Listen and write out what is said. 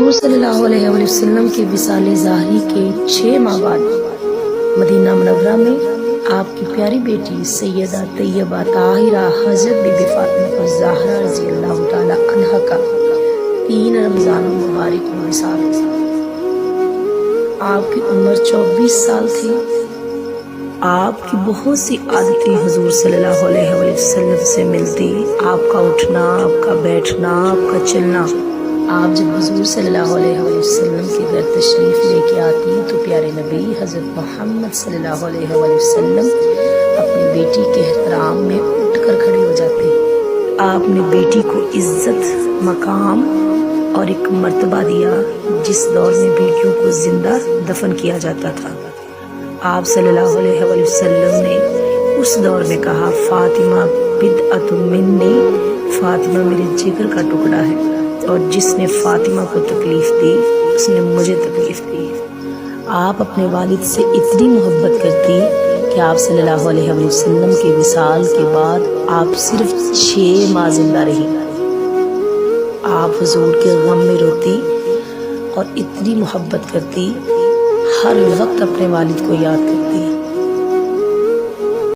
حضور صلی اللہ علیہ وسلم کے وصال ظاہری کے 6 ماہ بعد مدینہ منورہ میں آپ کی پیاری بیٹی سیدہ طیبہ طاہرہ حضرت بی بی فاطمہ الزہرا رضی اللہ تعالی عنہا کا 3 رمضان المبارک میں وصال تھا۔ آپ کی عمر 24 سال تھی۔ آپ کی بہت سی عادتیں حضور صلی اللہ علیہ وسلم سے ملتی۔ آپ کا اٹھنا، آپ کا بیٹھنا، آپ کا چلنا۔ آپ جب حضور صلی اللہ علیہ وسلم کے گھر تشریف لے کے آتی تو پیارے نبی حضرت محمد صلی اللہ علیہ وسلم اپنی بیٹی کے احترام میں اٹھ کر کھڑے ہو جاتے۔ آپ نے بیٹی کو عزت، مقام اور ایک مرتبہ دیا جس دور میں بیٹیوں کو زندہ دفن کیا جاتا تھا۔ آپ صلی اللہ علیہ وسلم نے اس دور میں کہا، فاطمہ بدعۃ منی، فاطمہ میرے جگر کا ٹکڑا ہے، اور جس نے فاطمہ کو تکلیف دی اس نے مجھے تکلیف دی۔ آپ اپنے والد سے اتنی محبت کرتی کہ آپ صلی اللہ علیہ وسلم کے وصال کے بعد آپ صرف 6 ماہ زندہ رہی۔ آپ حضور کے غم میں روتی اور اتنی محبت کرتی، ہر وقت اپنے والد کو یاد کرتی۔